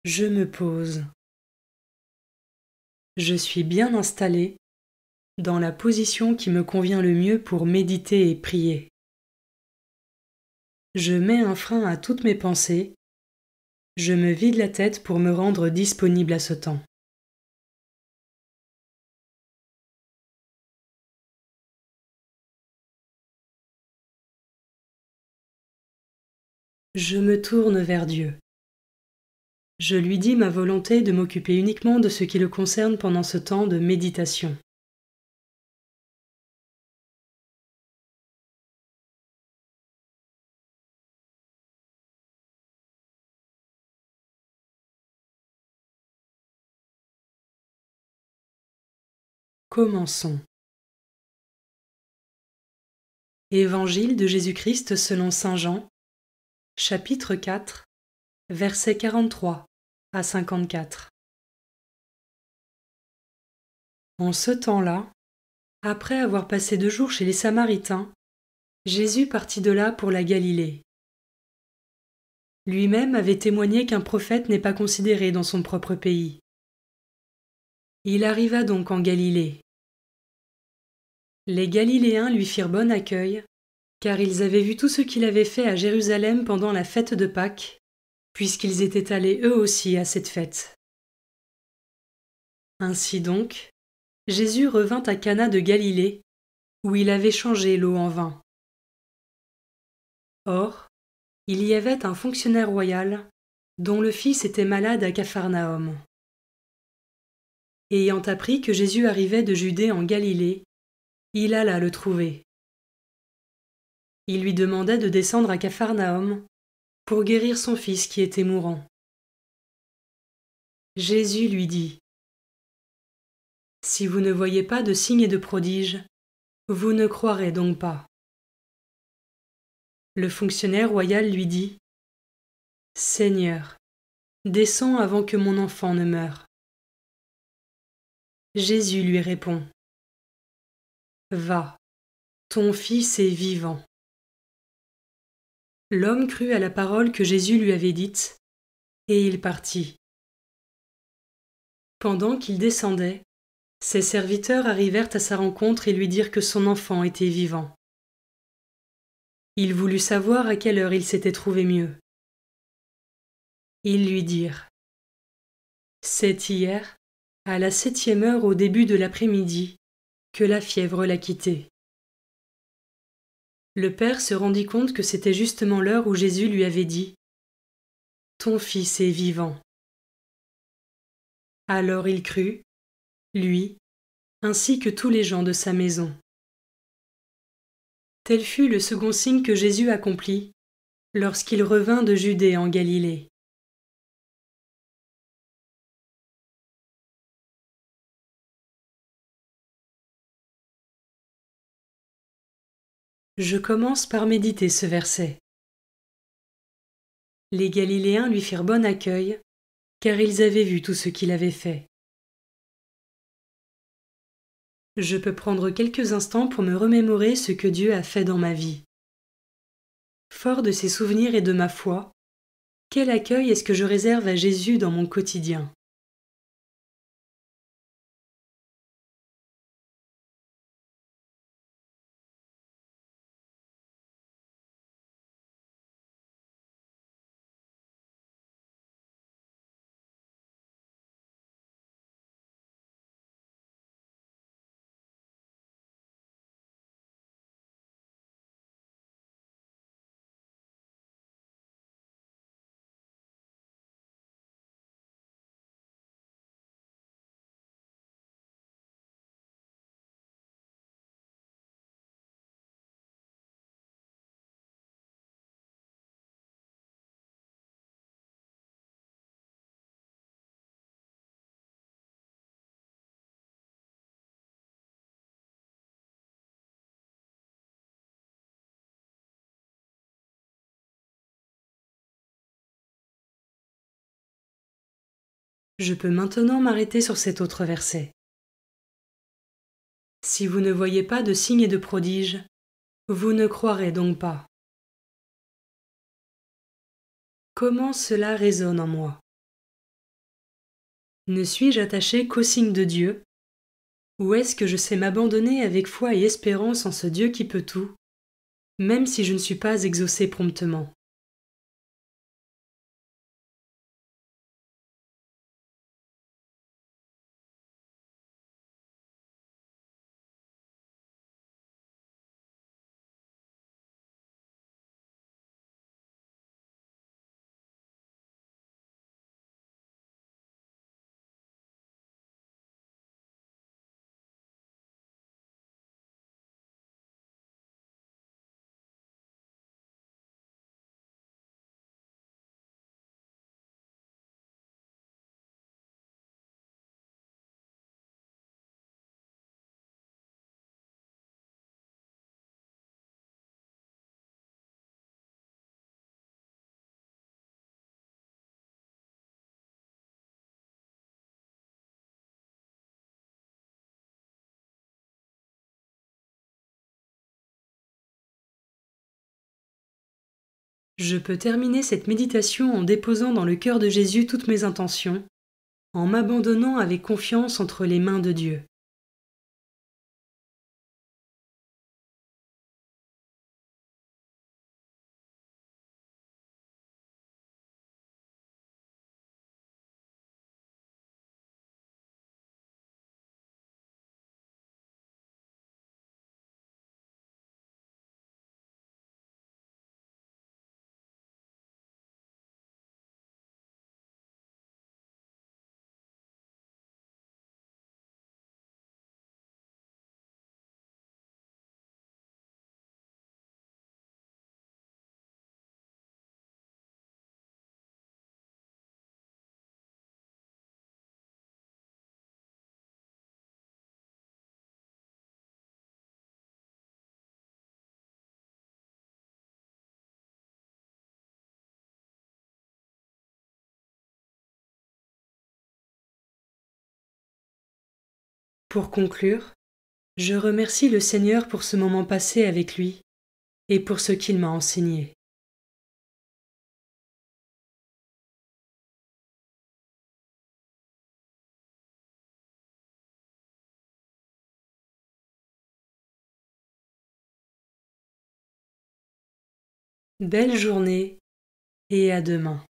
Je me pose. Je suis bien installé dans la position qui me convient le mieux pour méditer et prier. Je mets un frein à toutes mes pensées. Je me vide la tête pour me rendre disponible à ce temps. Je me tourne vers Dieu. Je lui dis ma volonté de m'occuper uniquement de ce qui le concerne pendant ce temps de méditation. Commençons. Évangile de Jésus-Christ selon saint Jean, chapitre 4, versets 43 à 54. En ce temps-là, après avoir passé 2 jours chez les Samaritains, Jésus partit de là pour la Galilée. Lui-même avait témoigné qu'un prophète n'est pas considéré dans son propre pays. Il arriva donc en Galilée. Les Galiléens lui firent bon accueil, car ils avaient vu tout ce qu'il avait fait à Jérusalem pendant la fête de Pâques, puisqu'ils étaient allés eux aussi à cette fête. Ainsi donc, Jésus revint à Cana de Galilée, où il avait changé l'eau en vin. Or, il y avait un fonctionnaire royal, dont le fils était malade à Capharnaüm. Ayant appris que Jésus arrivait de Judée en Galilée, il alla le trouver. Il lui demandait de descendre à Capharnaüm pour guérir son fils qui était mourant. Jésus lui dit : « Si vous ne voyez pas de signes et de prodiges, vous ne croirez donc pas. » Le fonctionnaire royal lui dit : « Seigneur, descends avant que mon enfant ne meure. » Jésus lui répond : « Va, ton fils est vivant. » L'homme crut à la parole que Jésus lui avait dite, et il partit. Pendant qu'il descendait, ses serviteurs arrivèrent à sa rencontre et lui dirent que son enfant était vivant. Il voulut savoir à quelle heure il s'était trouvé mieux. Ils lui dirent : « C'est hier, à la 7e heure au début de l'après-midi, que la fièvre l'a quitté. » Le père se rendit compte que c'était justement l'heure où Jésus lui avait dit : « Ton fils est vivant. » Alors il crut, lui, ainsi que tous les gens de sa maison. Tel fut le second signe que Jésus accomplit lorsqu'il revint de Judée en Galilée. Je commence par méditer ce verset. Les Galiléens lui firent bon accueil, car ils avaient vu tout ce qu'il avait fait. Je peux prendre quelques instants pour me remémorer ce que Dieu a fait dans ma vie. Fort de ses souvenirs et de ma foi, quel accueil est-ce que je réserve à Jésus dans mon quotidien ? Je peux maintenant m'arrêter sur cet autre verset. Si vous ne voyez pas de signes et de prodiges, vous ne croirez donc pas. Comment cela résonne en moi ? Ne suis-je attaché qu'au signe de Dieu? Ou est-ce que je sais m'abandonner avec foi et espérance en ce Dieu qui peut tout, même si je ne suis pas exaucé promptement? Je peux terminer cette méditation en déposant dans le cœur de Jésus toutes mes intentions, en m'abandonnant avec confiance entre les mains de Dieu. Pour conclure, je remercie le Seigneur pour ce moment passé avec lui et pour ce qu'il m'a enseigné. Belle journée et à demain.